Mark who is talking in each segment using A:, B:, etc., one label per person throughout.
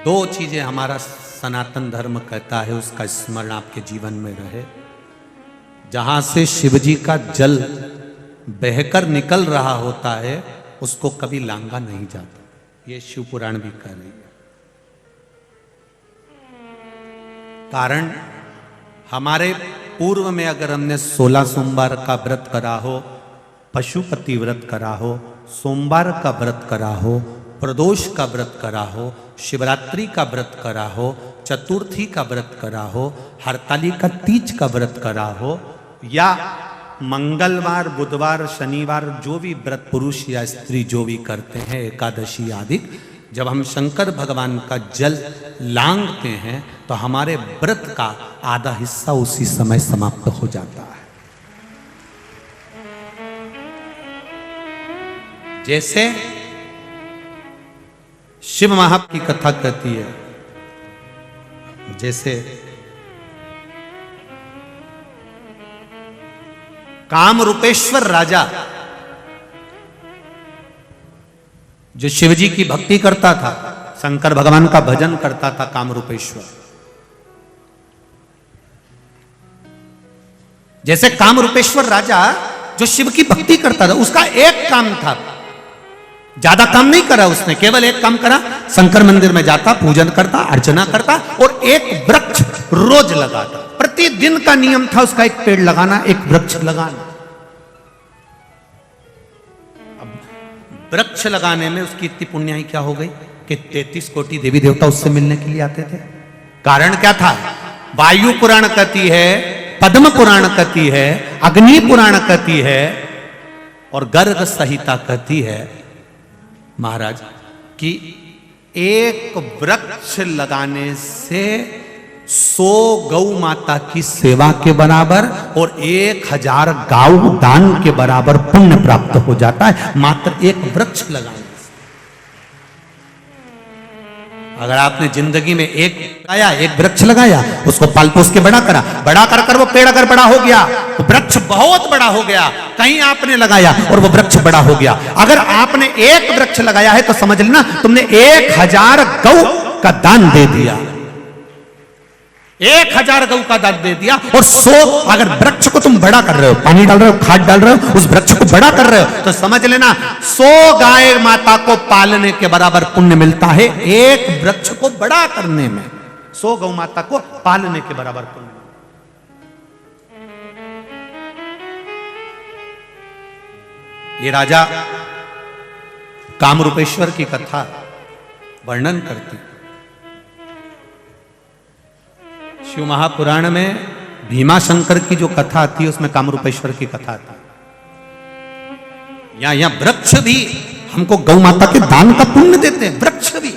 A: दो चीजें हमारा सनातन धर्म कहता है, उसका स्मरण आपके जीवन में रहे। जहां से शिवजी का जल बहकर निकल रहा होता है उसको कभी लांगा नहीं जाता, ये शिव पुराण भी कह रही है। कारण हमारे पूर्व में अगर हमने 16 सोमवार का व्रत करा हो, पशुपति व्रत करा हो, सोमवार का व्रत करा हो, प्रदोष का व्रत करा हो, शिवरात्रि का व्रत करा हो, चतुर्थी का व्रत करा हो, हरतालिका तीज का व्रत करा हो, या मंगलवार, बुधवार, शनिवार जो भी व्रत पुरुष या स्त्री जो भी करते हैं, एकादशी आदि, जब हम शंकर भगवान का जल लांघते हैं तो हमारे व्रत का आधा हिस्सा उसी समय समाप्त हो जाता है। जैसे शिव महात्म की कथा कहती है, जैसे कामरूपेश्वर राजा जो शिवजी की भक्ति करता था, शंकर भगवान का भजन करता था, कामरूपेश्वर, जैसे कामरूपेश्वर राजा जो शिव की भक्ति करता था, उसका एक काम था, ज्यादा काम नहीं करा उसने, केवल एक काम करा, शंकर मंदिर में जाता, पूजन करता, अर्चना करता और एक वृक्ष रोज लगाता। प्रतिदिन का नियम था उसका एक पेड़ लगाना, एक वृक्ष लगाना। अब वृक्ष लगाने में उसकी इतनी पुण्याई क्या हो गई कि 33 कोटि देवी देवता उससे मिलने के लिए आते थे। कारण क्या था? वायु पुराण कहती है, पद्म पुराण कहती है, अग्नि पुराण कहती है और गर्ग संहिता कहती है महाराज कि एक वृक्ष लगाने से 100 गौ माता की सेवा के बराबर और 1000 गाऊ दान के बराबर पुण्य प्राप्त हो जाता है, मात्र एक वृक्ष लगाने से। अगर आपने जिंदगी में एक वृक्ष लगाया, उसको पाल पोस के बड़ा करा, बड़ा कर कर वो पेड़ अगर बड़ा हो गया, वो वृक्ष बहुत बड़ा हो गया। कहीं आपने लगाया और वो वृक्ष बड़ा हो गया। अगर आपने एक वृक्ष लगाया है तो समझ लेना तुमने 1000 गौ का दान दे दिया, 1000 गौ का दान दे दिया। और 100 अगर वृक्ष को तुम बड़ा कर रहे हो, पानी डाल रहे हो, खाद डाल रहे हो, उस वृक्ष को बड़ा कर रहे हो, तो समझ लेना 100 गाय माता को पालने के बराबर पुण्य मिलता है एक वृक्ष को बड़ा करने में। 100 गौ माता को पालने के बराबर पुण्य। ये राजा कामरूपेश्वर की कथा वर्णन करती। शिव महापुराण में भीमाशंकर की जो कथा आती है उसमें कामरूपेश्वर की कथा आती है। यहां वृक्ष भी हमको गौ माता के दान का पुण्य देते हैं, वृक्ष भी।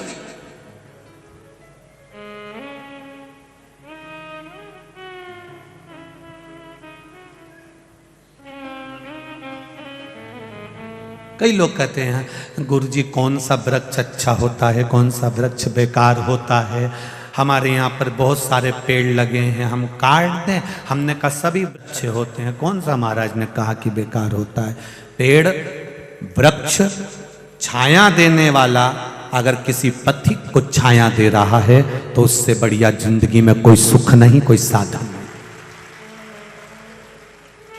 A: कई लोग कहते हैं गुरुजी कौन सा वृक्ष अच्छा होता है, कौन सा वृक्ष बेकार होता है, हमारे यहाँ पर बहुत सारे पेड़ लगे हैं, हम काट दें। हमने कहा सभी वृक्ष होते हैं, कौन सा महाराज ने कहा कि बेकार होता है? पेड़ वृक्ष छाया देने वाला अगर किसी पथिक को छाया दे रहा है तो उससे बढ़िया जिंदगी में कोई सुख नहीं, कोई साधन नहीं।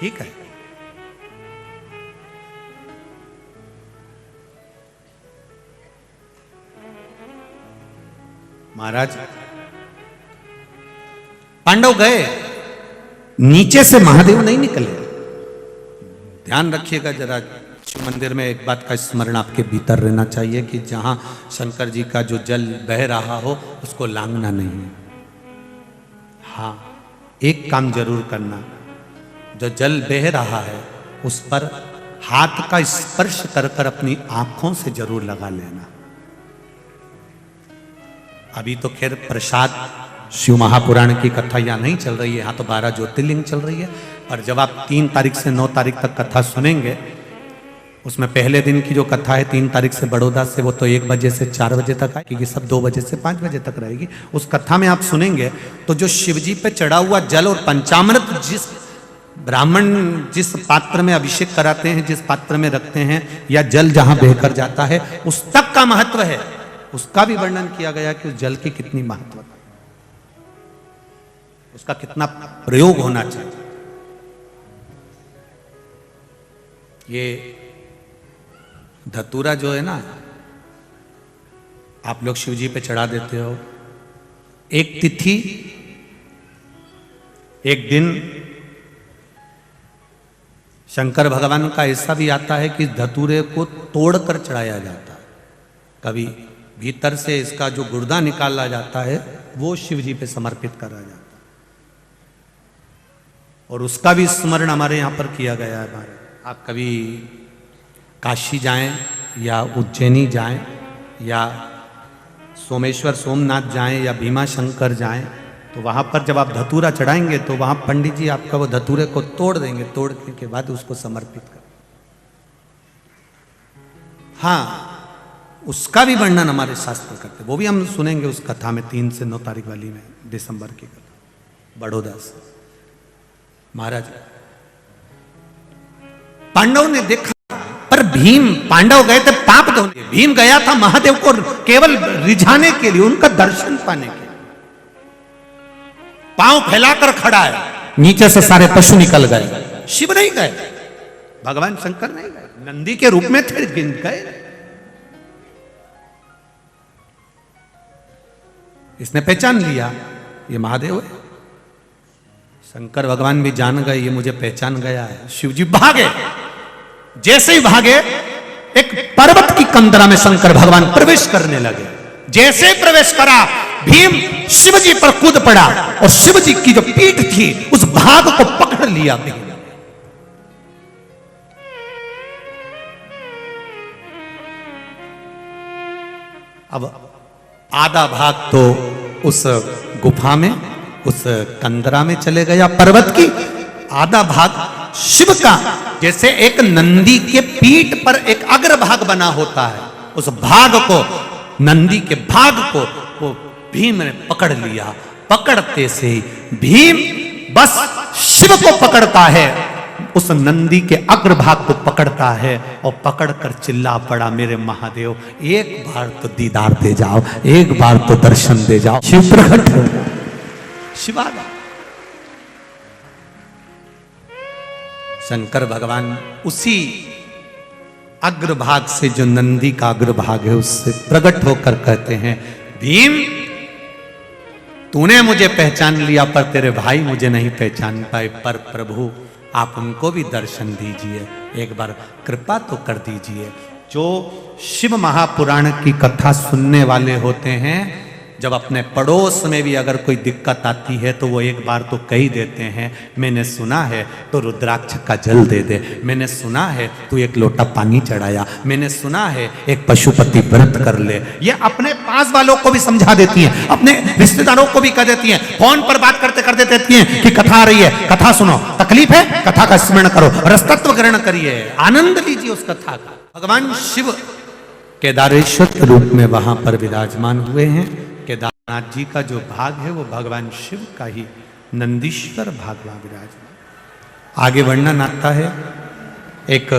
A: ठीक है, महाराज पांडव गए, नीचे से महादेव नहीं निकले। ध्यान रखिएगा जरा, शिव मंदिर में एक बात का स्मरण आपके भीतर रहना चाहिए कि जहां शंकर जी का जो जल बह रहा हो उसको लांघना नहीं है। हाँ, एक काम जरूर करना, जो जल बह रहा है उस पर हाथ का स्पर्श कर कर अपनी आंखों से जरूर लगा लेना। अभी तो खैर प्रसाद शिव महापुराण की कथा यहाँ नहीं चल रही है, यहाँ तो 12 ज्योतिर्लिंग चल रही है। और जब आप 3 तारीख से 9 तारीख तक कथा सुनेंगे, उसमें पहले दिन की जो कथा है 3 तारीख से बड़ौदा से, वो तो 1 बजे से 4 बजे तक आएगी, सब 2 बजे से 5 बजे तक रहेगी। उस कथा में आप सुनेंगे तो जो शिवजी पे चढ़ा हुआ जल और पंचामृत जिस ब्राह्मण जिस पात्र में अभिषेक कराते हैं, जिस पात्र में रखते हैं, या जल जहां बहकर जाता है, उस तक का महत्व है। उसका भी वर्णन किया गया कि उस जल की कितनी महत्वता, उसका कितना प्रयोग होना चाहिए। ये धतूरा जो है ना, आप लोग शिव जी पे चढ़ा देते हो, एक तिथि, एक दिन शंकर भगवान का ऐसा भी आता है कि धतूरे को तोड़कर चढ़ाया जाता है। कभी भीतर से इसका जो गुर्दा निकाला जाता है वो शिव जी पे समर्पित करा जाता है, और उसका भी स्मरण हमारे यहाँ पर किया गया है। आप कभी काशी जाएं या उज्जैनी जाएं या सोमेश्वर सोमनाथ जाएं या भीमा शंकर जाएं, तो वहाँ पर जब आप धतूरा चढ़ाएंगे तो वहाँ पंडित जी आपका वो धतूरे को तोड़ देंगे, तोड़ने के बाद उसको समर्पित कर। हाँ, उसका भी वर्णन हमारे शास्त्र करते, वो भी हम सुनेंगे उस कथा में 3 से 9 तारीख वाली में, दिसंबर की कथा, बड़ौदा से। महाराज पांडव ने देखा, पर भीम, पांडव गए थे पाप धोने, भीम गया था महादेव को केवल रिझाने के लिए, उनका दर्शन पाने के लिए। पांव फैलाकर खड़ा है, नीचे से सारे पशु निकल गए, शिव नहीं गए, भगवान शंकर नहीं गए, नंदी के रूप में थे, गिन गए। इसने पहचान लिया ये महादेव है। शंकर भगवान भी जान गए ये मुझे पहचान गया है। शिव जी भागे, जैसे ही भागे एक पर्वत की कंदरा में शंकर भगवान प्रवेश करने लगे। जैसे ही प्रवेश करा, भीम शिव जी पर कूद पड़ा और शिव जी की जो पीठ थी उस भाग को पकड़ लिया भीम। अब आधा भाग तो उस गुफा में, उस कंदरा में चले गया पर्वत की, आधा भाग शिव का, जैसे एक नंदी के पीठ पर एक अग्रभाग बना होता है, उस भाग को, नंदी के भाग को वो भीम ने पकड़ लिया। पकड़ते से भीम बस शिव को पकड़ता है, उस नंदी के अग्रभाग को पकड़ता है और पकड़कर चिल्ला पड़ा, मेरे महादेव एक बार तो दीदार दे जाओ, एक बार तो दर्शन दे जाओ। शिव प्रकट हो, शिवाला शंकर भगवान उसी अग्रभाग से, जो नंदी का अग्रभाग है, उससे प्रकट होकर कहते हैं, भीम तूने मुझे पहचान लिया पर तेरे भाई मुझे नहीं पहचान पाए, पर प्रभु आप उनको भी दर्शन दीजिए, एक बार कृपा तो कर दीजिए। जो शिव महापुराण की कथा सुनने वाले होते हैं, जब अपने पड़ोस में भी अगर कोई दिक्कत आती है तो वो एक बार तो कह ही देते हैं, मैंने सुना है तो रुद्राक्ष का जल दे दे, मैंने सुना है तू एक लोटा पानी चढ़ाया, मैंने सुना है एक पशुपति व्रत कर ले। ये अपने पास वालों को भी समझा देती हैं, अपने रिश्तेदारों को भी कह देती हैं, फोन पर बात करते करते देती हैं कि कथा आ रही है, कथा सुनो, तकलीफ है कथा का स्मरण करो, रसतत्व ग्रहण करिए, आनंद लीजिए उस कथा का। भगवान शिव केदारेश्वर के रूप में वहां पर विराजमान हुए हैं। केदारनाथ जी का जो भाग है वो भगवान शिव का ही नंदीश्वर भाग वहां विराजमान। आगे वर्णन आता है, एक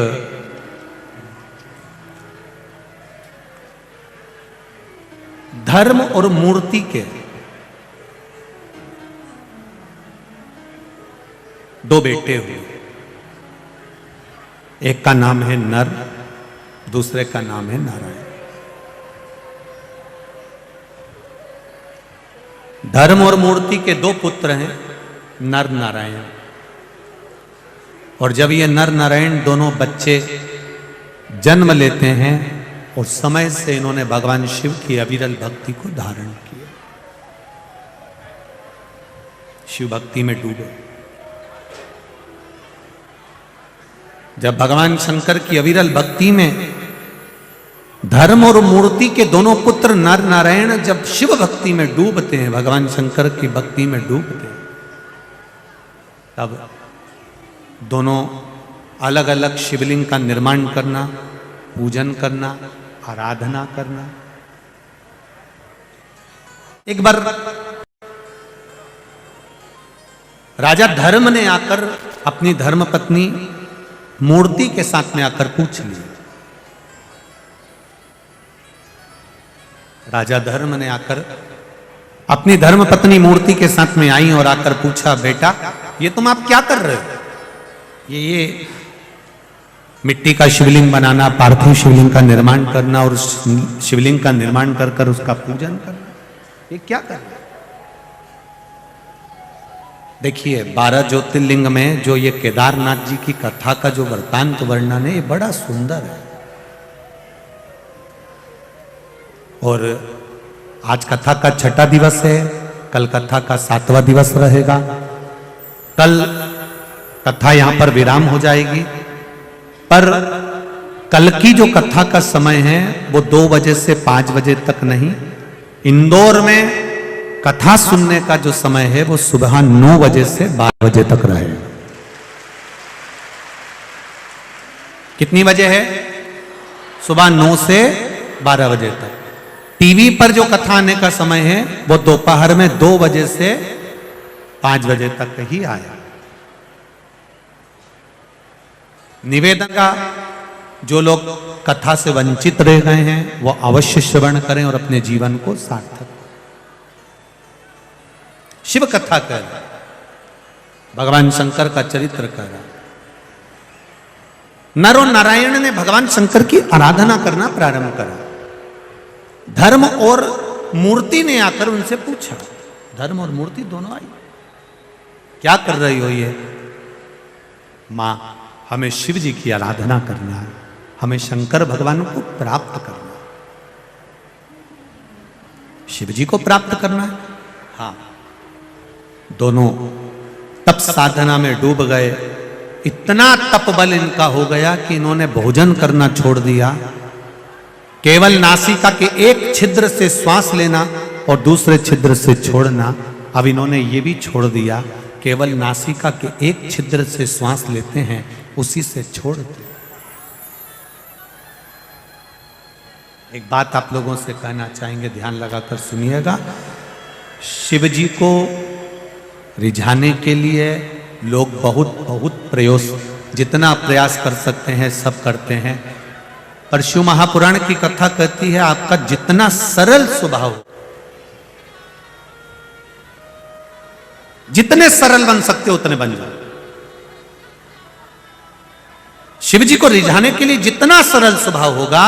A: धर्म और मूर्ति के दो बेटे हुए, एक का नाम है नर, दूसरे का नाम है नारायण। धर्म और मूर्ति के दो पुत्र हैं, नर नारायण। और जब ये नर नारायण दोनों बच्चे जन्म लेते हैं, उस समय से इन्होंने भगवान शिव की अविरल भक्ति को धारण किया, शिव भक्ति में डूबे। जब भगवान शंकर की अविरल भक्ति में धर्म और मूर्ति के दोनों पुत्र नर नारायण जब शिव भक्ति में डूबते हैं, भगवान शंकर की भक्ति में डूबते हैं, तब दोनों अलग अलग शिवलिंग का निर्माण करना, पूजन करना, आराधना करना। एक बार राजा धर्म ने आकर अपनी धर्मपत्नी मूर्ति के साथ में आकर पूछ लिया, राजा धर्म ने आकर अपनी धर्म पत्नी मूर्ति के साथ में आई और आकर पूछा, बेटा ये तुम आप क्या कर रहे हो? ये मिट्टी का शिवलिंग बनाना, पार्थिव शिवलिंग का निर्माण करना और शिवलिंग का निर्माण कर कर उसका पूजन करना, ये क्या कर रहे? देखिए 12 ज्योतिर्लिंग में जो ये केदारनाथ जी की कथा का जो वृत्तांत वर्णन है, ये बड़ा सुंदर है। और आज कथा का 6ठा दिवस है, कल कथा का 7वां दिवस रहेगा। कल कथा यहां पर विराम हो जाएगी, पर कल की जो कथा का समय है वो 2 बजे से 5 बजे तक नहीं, इंदौर में कथा सुनने का जो समय है वो सुबह 9 बजे से 12 बजे तक रहेगा। कितनी बजे है? सुबह 9 से 12 बजे तक। टीवी पर जो कथा आने का समय है वो दोपहर में 2 बजे से 5 बजे तक ही आया। निवेदन का जो लोग कथा से वंचित रह गए हैं वो अवश्य श्रवण करें और अपने जीवन को सार्थक। शिव कथा कर भगवान शंकर का चरित्र कर नर और नारायण ने भगवान शंकर की आराधना करना प्रारंभ करा। धर्म और मूर्ति ने आकर उनसे पूछा, धर्म और मूर्ति दोनों आई, क्या कर रही हो? ये मां हमें शिव जी की आराधना करना है, हमें शंकर भगवान को प्राप्त करना है, शिव जी को प्राप्त करना है। हाँ, दोनों तप साधना में डूब गए। इतना तप बल इनका हो गया कि इन्होंने भोजन करना छोड़ दिया। केवल नासिका के एक छिद्र से श्वास लेना और दूसरे छिद्र से छोड़ना, अब इन्होंने ये भी छोड़ दिया। केवल नासिका के एक छिद्र से श्वास लेते हैं, उसी से छोड़ते। एक बात आप लोगों से कहना चाहेंगे, ध्यान लगाकर सुनिएगा। शिव जी को रिझाने के लिए लोग बहुत जितना प्रयास कर सकते हैं सब करते हैं, पर शिव महापुराण की कथा कहती है आपका जितना सरल स्वभाव, जितने सरल बन सकते हो उतने बन जाओ। शिव जी को रिझाने के लिए जितना सरल स्वभाव होगा,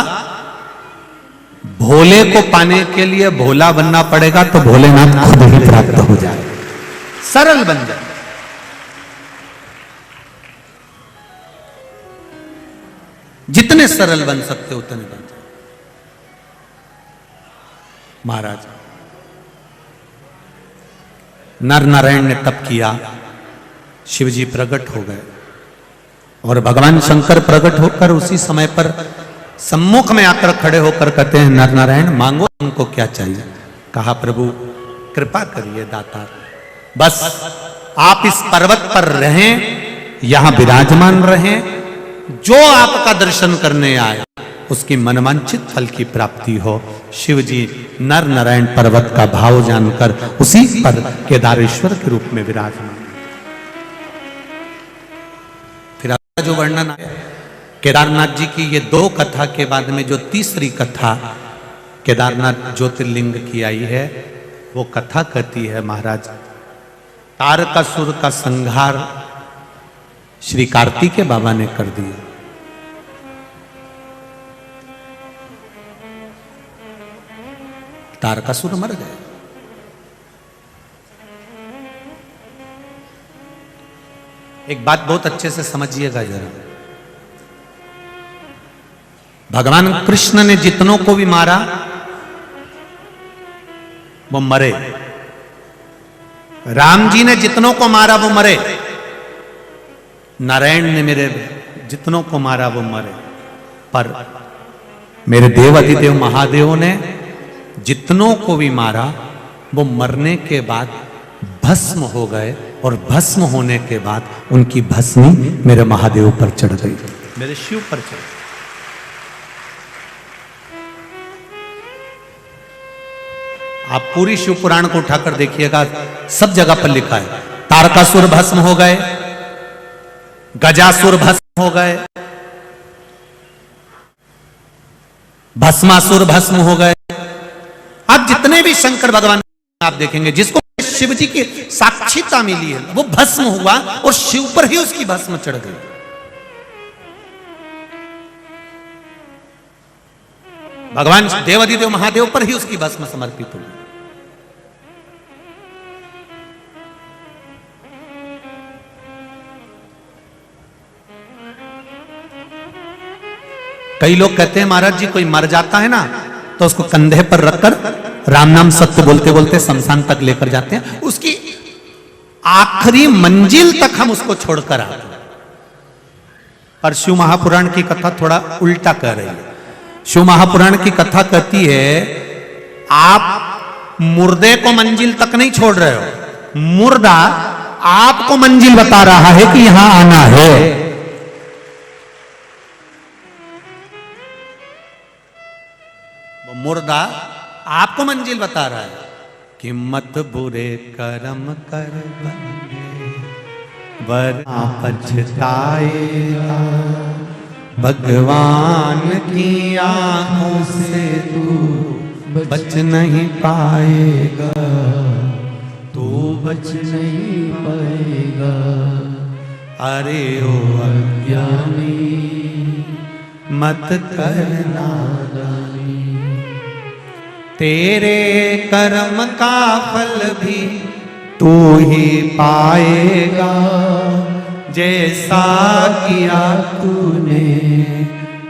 A: भोले को पाने के लिए भोला बनना पड़ेगा तो भोलेनाथ खुद ही प्राप्त हो जाए। सरल बन जाए। जितने सरल बन सकते उतने बन जाए। महाराज नर नारायण ने तप किया, शिव जी प्रकट हो गए और भगवान शंकर प्रकट होकर उसी समय पर सम्मुख में आकर खड़े होकर कहते हैं, नर नारायण मांगो हमको क्या चाहिए। कहा प्रभु कृपा करिए दातार, बस आप इस पर्वत पर रहें, यहां विराजमान रहें, जो आपका दर्शन करने आए उसकी मनवांछित फल की प्राप्ति हो। शिव जी नर नारायण पर्वत का भाव जानकर उसी पर केदारेश्वर के रूप में विराजमान। फिर जो वर्णन आया केदारनाथ जी की, ये 2 कथा के बाद में जो तीसरी कथा केदारनाथ ज्योतिर्लिंग की आई है, वो कथा कहती है महाराज तारकासुर का संहार श्री कार्तिकेय बाबा ने कर दिया। तारकासुर मर गए। एक बात बहुत अच्छे से समझिएगा जरा, भगवान कृष्ण ने जितनों को भी मारा वो मरे, राम जी ने जितनों को मारा वो मरे, नारायण ने मेरे जितनों को मारा वो मरे, पर मेरे देव अधिदेव महादेव ने जितनों को भी मारा वो मरने के बाद भस्म हो गए, और भस्म होने के बाद उनकी भस्मी मेरे महादेव पर चढ़ गई, मेरे शिव पर चढ़ गई। आप पूरी शिव पुराण को उठाकर देखिएगा, सब जगह पर लिखा है तारकासुर भस्म हो गए, गजासुर भस्म हो गए, भस्मासुर भस्म हो गए, आप जितने भी शंकर भगवान आप देखेंगे, जिसको शिव जी की साक्षीता मिली है, वो भस्म हुआ और शिव पर ही उसकी भस्म चढ़ गई। भगवान देवाधिदेव महादेव पर ही उसकी भस्म समर्पित हुई। कई लोग कहते हैं महाराज जी कोई मर जाता है ना तो उसको कंधे पर रखकर राम नाम सत्य बोलते बोलते शमशान तक लेकर जाते हैं, उसकी आखिरी मंजिल तक हम उसको छोड़कर आते हैं। पर शिव महापुराण की कथा थोड़ा उल्टा कह रही है। शिव महापुराण की कथा कहती है आप मुर्दे को मंजिल तक नहीं छोड़ रहे हो, मुर्दा आपको मंजिल बता रहा है कि यहां आना है। वो मुर्दा आपको मंजिल बता रहा है कि मत बुरे कर्म कर बंदे वरना पछताएगा, भगवान की आंखों से तू बच नहीं पाएगा, तू बच नहीं पाएगा। अरे ओ अज्ञानी मत करना दानी, तेरे कर्म का फल भी तू ही पाएगा, जैसा किया तूने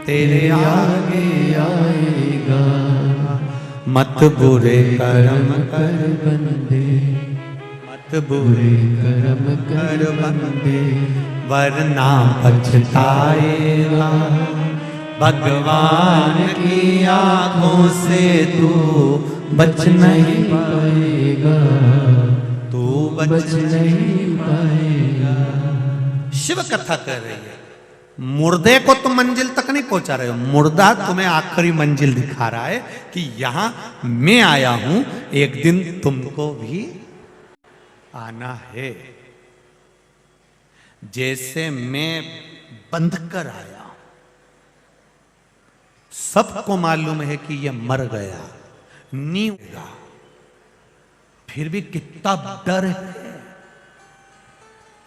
A: तेरे आगे आएगा। मत बुरे कर्म कर बंदे, मत बुरे कर्म कर बंदे वरना पछताएगा, भगवान की आंखों से तू बच नहीं पाएगा, तू बच नहीं पाएगा। शिव कथा कर रही है, मुर्दे को तुम मंजिल तक नहीं पहुंचा रहे हो, मुर्दा तुम्हें आखिरी मंजिल दिखा रहा है कि यहां मैं आया हूं, एक दिन तुमको भी आना है। जैसे मैं बंध कर आया, सबको मालूम है कि यह मर गया नहीं होगा, फिर भी कितना डर है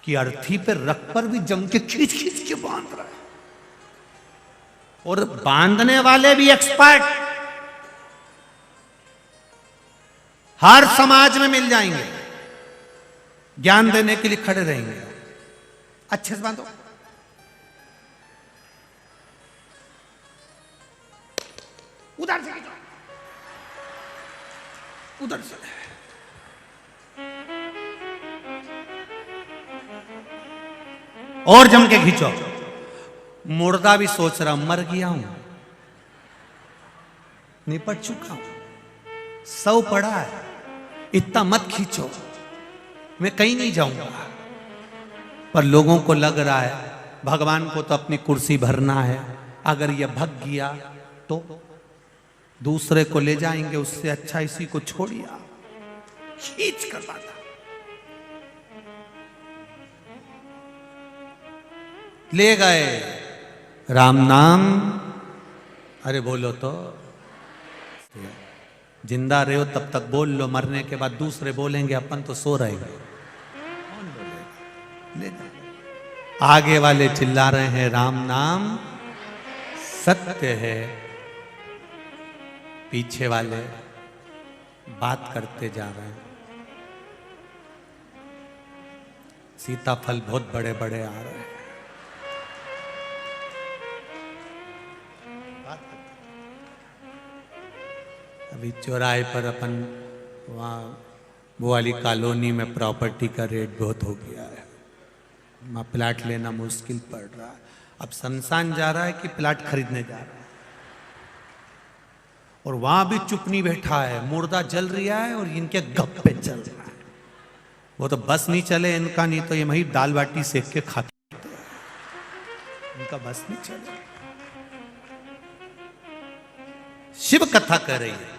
A: कि अर्थी पे रख कर भी जम के खींच खींच के बांध रहा है, और बांधने वाले भी एक्सपर्ट हर समाज में मिल जाएंगे, ज्ञान देने के लिए खड़े रहेंगे। अच्छे से बांधो, उधर से खींचो, उधर से। और जम के खींचो। मुर्दा भी सोच रहा मर गया हूं, निपट चुका हूं, सौ पड़ा है, इतना मत खींचो, मैं कहीं नहीं जाऊंगा। पर लोगों को लग रहा है भगवान को तो अपनी कुर्सी भरना है, अगर यह भग गया तो दूसरे को ले जाएंगे, उससे अच्छा इसी को छोड़िए। खींच कर बांधा, ले गए राम नाम। अरे बोलो तो, जिंदा रहे हो तब तक बोल लो, मरने के बाद दूसरे बोलेंगे, अपन तो सो रहेगा। कौन बोलेगा? ले गए। आगे वाले चिल्ला रहे हैं राम नाम सत्य है, पीछे वाले बात करते जा रहे हैं। सीताफल बहुत बड़े बड़े आ रहे हैं, अभी चौराहे पर अपन वहाँ वो वाली कॉलोनी में प्रॉपर्टी का रेट बहुत हो गया है, वहाँ प्लाट लेना मुश्किल पड़ रहा है। अब शमशान जा रहा है कि प्लाट खरीदने जा रहा है, और वहां भी चुप नहीं बैठा है, मुर्दा जल रहा है और इनके गप्पे चल रहा है। वो तो बस नहीं चले इनका, नहीं तो ये वही दाल बाटी सेक के खाते हैं, इनका बस नहीं चले। शिव कथा कर रही है,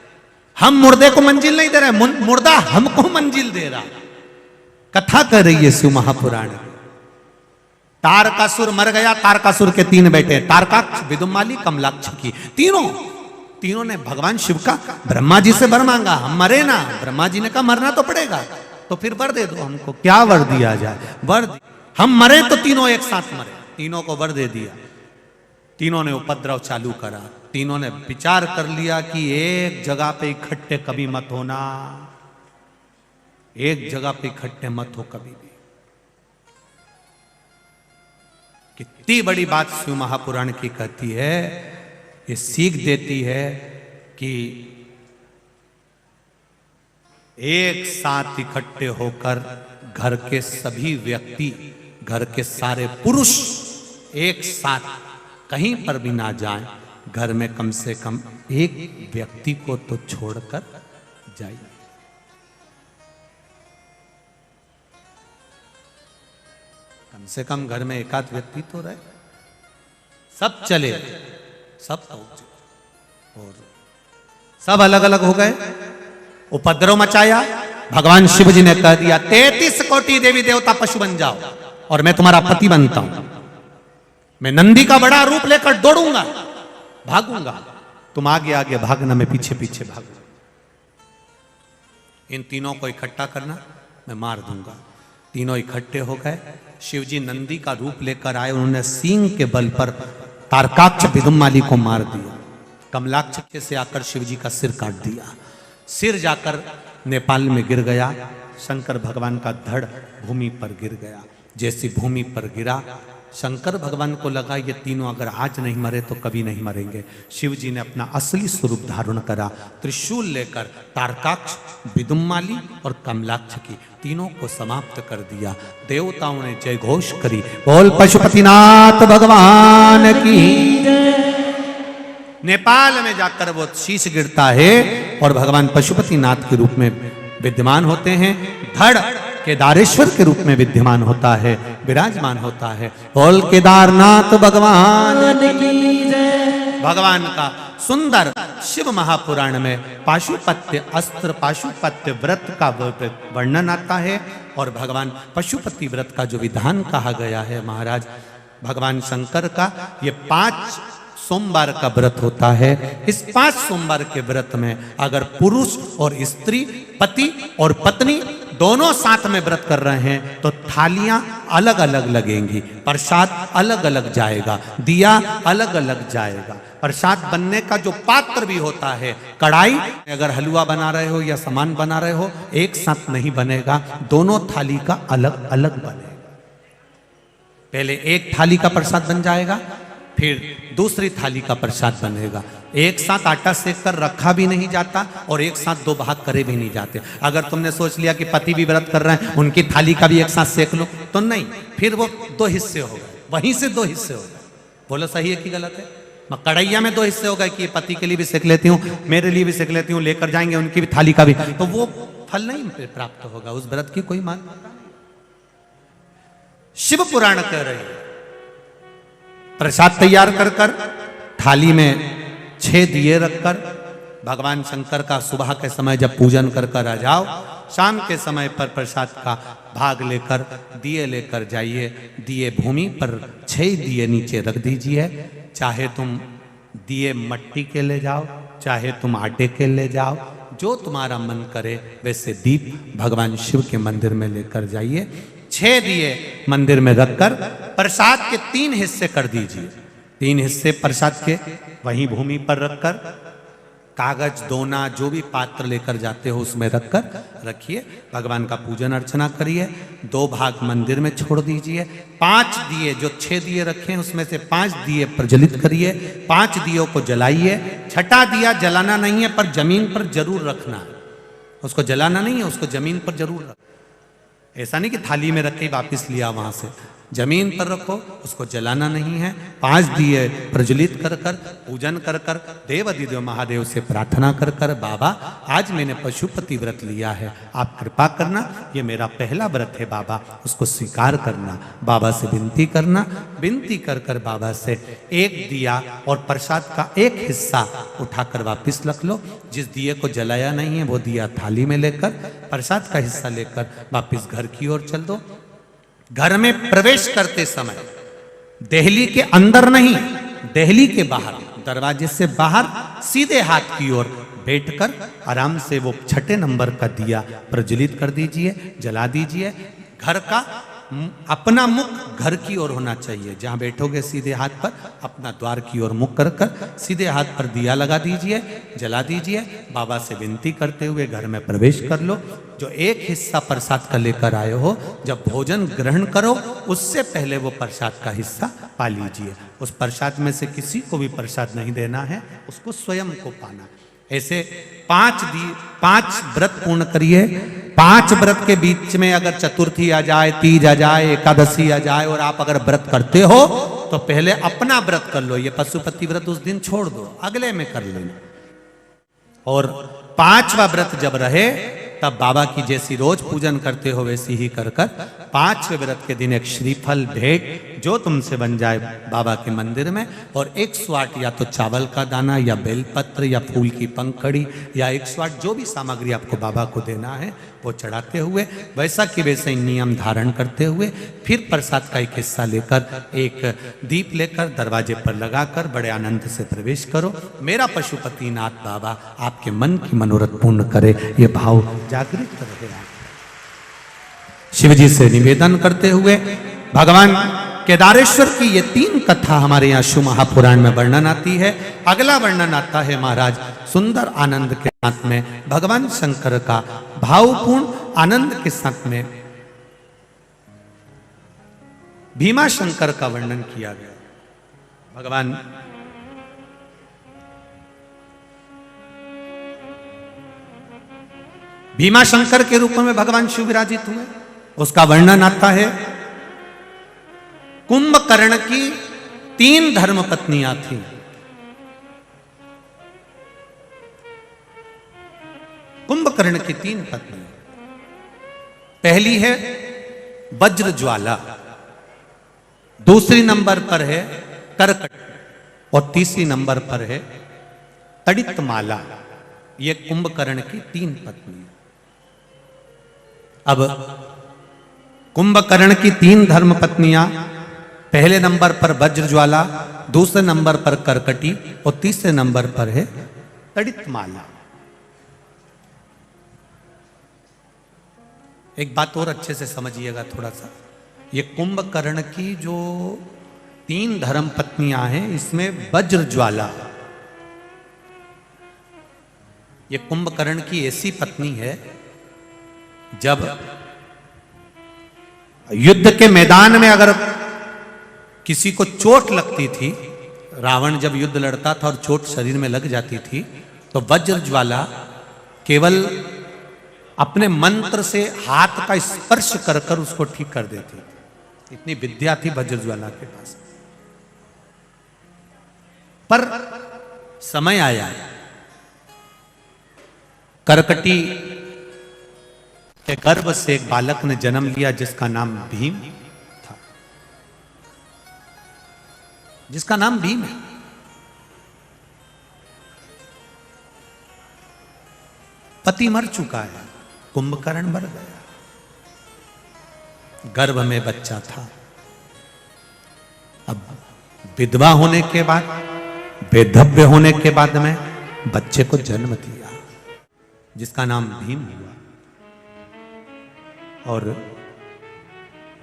A: हम मुर्दे को मंजिल नहीं दे रहे, मुर्दा हमको मंजिल दे रहा। कथा कर रही है शिव महापुराण। तारकासुर मर गया, तारकासुर के 3 बेटे, तारकाक्ष, विदुमाली, कमलाक्ष की, तीनों तीनों ने भगवान शिव का ब्रह्मा जी से वर मांगा, हम मरे ना। ब्रह्मा जी ने कहा मरना तो पड़ेगा, तो फिर वर दे दो हमको। क्या वर दिया जाए? वर हम मरे तो तीनों एक साथ मरे। तीनों को वर दे दिया। तीनों ने उपद्रव चालू करा। तीनों ने विचार कर लिया कि एक जगह पे इकट्ठे कभी मत होना, एक जगह पे इकट्ठे मत हो कभी भी। कितनी बड़ी बात शिव महापुराण की कहती है, ये सीख देती है कि एक साथ इकट्ठे होकर घर के सभी व्यक्ति, घर के सारे पुरुष एक साथ कहीं पर भी ना जाएं। घर में कम से कम एक व्यक्ति को तो छोड़कर जाइए। कम से कम घर में एकाध व्यक्ति तो रहे। सब चले, सब पहुंचे और सब अलग अलग हो गए। उपद्रव मचाया। भगवान शिव जी ने कह दिया 33 कोटि देवी देवता पशु बन जाओ और मैं तुम्हारा पति बनता हूं। मैं नंदी का बड़ा रूप लेकर दौड़ूंगा, भागूंगा, तुम आगे आगे भागना, मैं पीछे पीछे भागूंगा। इन तीनों को इकट्ठा करना, मैं मार दूंगा। तीनों इकट्ठे हो गए। शिव जी नंदी का रूप लेकर आए। उन्होंने सींग के बल पर तारकाक्ष विदुम्माली को मार दिया। कमलाक्ष से आकर शिव जी का सिर काट दिया। सिर जाकर नेपाल में गिर गया। शंकर भगवान का धड़ भूमि पर गिर गया। जैसी भूमि पर गिरा, शंकर भगवान को लगा ये तीनों अगर आज नहीं मरे तो कभी नहीं मरेंगे। शिव जी ने अपना असली स्वरूप धारण करा। त्रिशूल लेकर तारकाक्ष, विदुम्माली और कमलाक्ष की तीनों को समाप्त कर दिया। देवताओं ने जय घोष करी, बोल पशुपतिनाथ भगवान की। नेपाल में जाकर वो शीश गिरता है और भगवान पशुपतिनाथ के रूप में विद्यमान होते हैं। धड़ केदारेश्वर के रूप में विद्यमान होता है, विराजमान होता है। बोल केदारनाथ भगवान की जय। भगवान का सुंदर शिव महापुराण में पाशुपत्य अस्त्र, पाशुपत्य व्रत का वर्णन आता है और भगवान पशुपति व्रत का जो विधान कहा गया है महाराज भगवान शंकर का, ये 5 सोमवार का व्रत होता है। इस 5 सोमवार के व्रत में अगर पुरुष और स्त्री, पति और पत्नी दोनों साथ में व्रत कर रहे हैं तो थालियां अलग अलग लगेंगी, प्रसाद अलग अलग जाएगा, दिया अलग अलग जाएगा। प्रसाद बनने का जो पात्र भी होता है, कढ़ाई, अगर हलवा बना रहे हो या सामान बना रहे हो, एक साथ नहीं बनेगा, दोनों थाली का अलग अलग बनेगा। पहले एक थाली का प्रसाद बन जाएगा, फिर दूसरी थाली का प्रसाद बनेगा। एक साथ आटा सेक कर रखा भी नहीं जाता और एक साथ 2 भाग करे भी नहीं जाते। अगर तुमने सोच लिया कि पति भी व्रत कर रहे हैं, उनकी थाली का भी एक साथ सेक लो, तो नहीं, फिर वो 2 हिस्से हो गए, वहीं से 2 हिस्से हो गए। बोलो सही है कि गलत है? कढ़ैया में 2 हिस्से हो गए कि पति के लिए भी सेक लेती हूँ, मेरे लिए भी सेक लेती हूँ, लेकर जाएंगे उनकी भी थाली का भी, तो वो फल नहीं प्राप्त होगा, उस व्रत की कोई मान्यता नहीं। शिव पुराण कह रहे हैं प्रसाद तैयार कर कर थाली में 6 दिए रखकर भगवान शंकर का सुबह के समय जब पूजन कर कर आ जाओ, शाम के समय पर प्रसाद का भाग लेकर दिए लेकर जाइए। दिए भूमि पर 6 दिए नीचे रख दीजिए। चाहे तुम दिए मट्टी के ले जाओ, चाहे तुम आटे के ले जाओ, जो तुम्हारा मन करे वैसे दीप भगवान शिव के मंदिर में लेकर जाइए। 6 दिए मंदिर में रखकर प्रसाद के 3 हिस्से कर दीजिए। 3 हिस्से प्रसाद के वहीं भूमि पर रखकर, कागज, दोना, जो भी पात्र लेकर जाते हो उसमें रखकर रखिए। भगवान का पूजन अर्चना करिए। 2 भाग मंदिर में छोड़ दीजिए। 5 दिए, जो 6 दिए रखे हैं उसमें से 5 दिए प्रज्वलित करिए। 5 दियों को जलाइए। 6ठा दिया जलाना नहीं है, पर जमीन पर जरूर रखना है। उसको जलाना नहीं है, उसको जमीन पर जरूर रखना। ऐसा नहीं कि थाली में रख के वापिस लिया वहां से, जमीन पर रखो, उसको जलाना नहीं है। 5 दिए प्रज्वलित कर कर पूजन कर कर देवाधिदेव महादेव से प्रार्थना कर कर, बाबा आज मैंने पशुपति व्रत लिया है, आप कृपा करना, ये मेरा पहला व्रत है बाबा, उसको स्वीकार करना। बाबा से विनती करना। विनती कर कर बाबा से 1 दिया और प्रसाद का 1 हिस्सा उठाकर वापिस रख लो। जिस दिए को जलाया नहीं है वो दिया थाली में लेकर प्रसाद का हिस्सा लेकर वापिस घर की ओर चल दो। घर में प्रवेश करते समय देहली के अंदर नहीं, देहली के बाहर दरवाजे से बाहर सीधे हाथ की ओर बैठकर आराम से वो 6 नंबर का दिया प्रज्वलित कर दीजिए, जला दीजिए। घर का अपना मुख घर की ओर होना चाहिए। जहां बैठोगे सीधे हाथ पर अपना द्वार की ओर मुख कर कर सीधे हाथ पर दिया लगा दीजिए, जला दीजिए। बाबा से विनती करते हुए घर में प्रवेश कर लो। जो एक हिस्सा प्रसाद का लेकर आए हो, जब भोजन ग्रहण करो उससे पहले वो प्रसाद का हिस्सा पा लीजिए। उस प्रसाद में से किसी को भी प्रसाद नहीं देना है, उसको स्वयं को पाना। ऐसे 5 व्रत पूर्ण करिए। 5 व्रत के बीच में अगर चतुर्थी आ जाए, तीज आ जाए, एकादशी आ जाए और आप अगर व्रत करते हो तो पहले अपना व्रत कर लो। ये पशुपति व्रत उस दिन छोड़ दो, अगले में कर लेना। और 5वां व्रत जब रहे तब बाबा की जैसी रोज पूजन करते हो वैसी ही कर कर 5वें व्रत के दिन एक श्रीफल भेंट जो तुमसे बन जाए बाबा के मंदिर में, और 108 या तो चावल का दाना या बेलपत्र या फूल की पंखड़ी या 108 जो भी सामग्री आपको बाबा को देना है वो चढ़ाते हुए वैसा कि वैसे नियम धारण करते हुए फिर प्रसाद का एक हिस्सा लेकर एक दीप लेकर दरवाजे पर लगाकर बड़े आनंद से प्रवेश करो। मेरा पशुपतिनाथ बाबा आपके मन की मनोरथ पूर्ण करे, ये भाव जागृत रहे। शिव जी से निवेदन करते हुए भगवान केदारेश्वर की ये 3 कथा हमारे यहाँ शिव महापुराण में वर्णन आती है। अगला वर्णन आता है महाराज सुंदर आनंद के साथ में भगवान शंकर का भावपूर्ण आनंद के साथ में भीमा शंकर का वर्णन किया गया। भगवान भीमा शंकर के रूप में भगवान शिव विराजित हुए। उसका वर्णन आता है कुंभकर्ण की 3 धर्म पत्नियां थी। कुंभकर्ण की 3 पत्नी, पहली है वज्र ज्वाला, दूसरी नंबर पर है करकट और तीसरी नंबर पर है तड़ित माला। ये कुंभकर्ण की 3 पत्नी। अब कुंभकर्ण की 3 धर्म पत्नियां, पहले नंबर पर वज्र ज्वाला, दूसरे नंबर पर करकटी और तीसरे नंबर पर है तड़ित माला। एक बात और अच्छे से समझिएगा थोड़ा सा, ये कुंभकर्ण की जो 3 धर्म पत्नियां हैं इसमें वज्र ज्वाला ये कुंभकर्ण की ऐसी पत्नी है जब युद्ध के मैदान में अगर किसी को चोट लगती थी, रावण जब युद्ध लड़ता था और चोट शरीर में लग जाती थी तो वज्र ज्वाला केवल अपने मंत्र से हाथ का स्पर्श कर कर उसको ठीक कर देती थी। इतनी विद्या थी वज्र ज्वाला के पास। पर समय आया, करकटी के गर्भ से एक बालक ने जन्म लिया जिसका नाम भीम था, जिसका नाम भीम है। पति मर चुका है, कुंभकर्ण मर गया, गर्भ में बच्चा था। अब विधवा होने के बाद, वैधव्य होने के बाद में बच्चे को जन्म दिया जिसका नाम भीम हुआ। और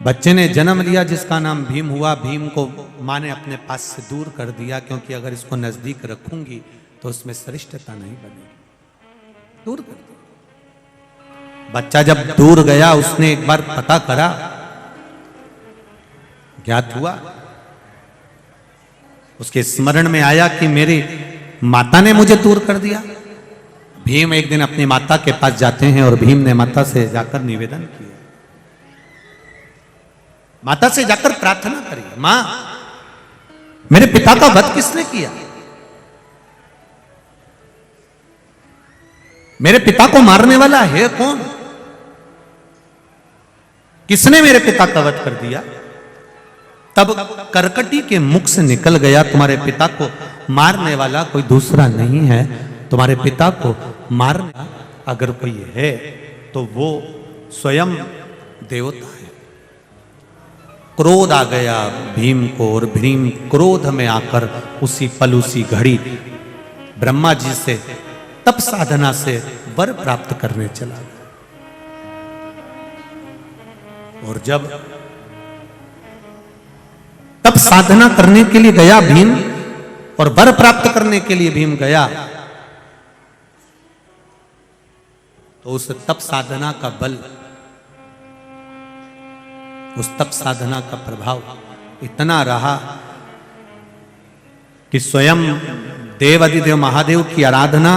A: बच्चे ने जन्म लिया जिसका नाम भीम हुआ। भीम को मां ने अपने पास से दूर कर दिया क्योंकि अगर इसको नजदीक रखूंगी तो उसमें श्रेष्ठता नहीं बनेगी, दूर कर दिया। बच्चा जब दूर गया उसने एक बार पता करा, ज्ञात हुआ, उसके स्मरण में आया कि मेरी माता ने मुझे दूर कर दिया। भीम एक दिन अपनी माता के पास जाते हैं और भीम ने माता से जाकर निवेदन किया, माता से जाकर प्रार्थना करी, मां मेरे पिता का वध किसने किया? मेरे पिता को मारने वाला है कौन? किसने मेरे पिता का वध कर दिया? तब करकटी के मुख से निकल गया, तुम्हारे पिता को मारने वाला कोई दूसरा नहीं है, तुम्हारे पिता को मारना अगर कोई है तो वो स्वयं देवता है। क्रोध आ गया भीम को, और भीम क्रोध में आकर उसी पल उसी घड़ी ब्रह्मा जी से तप साधना से वर प्राप्त करने चला गया। और जब तप साधना करने के लिए गया भीम और वर प्राप्त करने के लिए भीम गया, तो उस तप साधना का बल, उस तप साधना का प्रभाव इतना रहा कि स्वयं देवाधिदेव महादेव की आराधना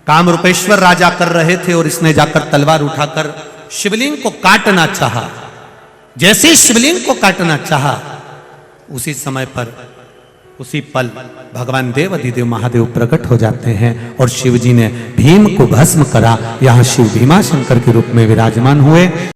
A: कामरूपेश्वर राजा कर रहे थे और इसने जाकर तलवार उठाकर शिवलिंग को काटना चाहा। जैसे ही शिवलिंग को काटना चाहा, उसी समय पर उसी पल भगवान देवाधिदेव महादेव प्रकट हो जाते हैं और शिव जी ने भीम को भस्म करा। यहां शिव भीमा शंकर के रूप में विराजमान हुए।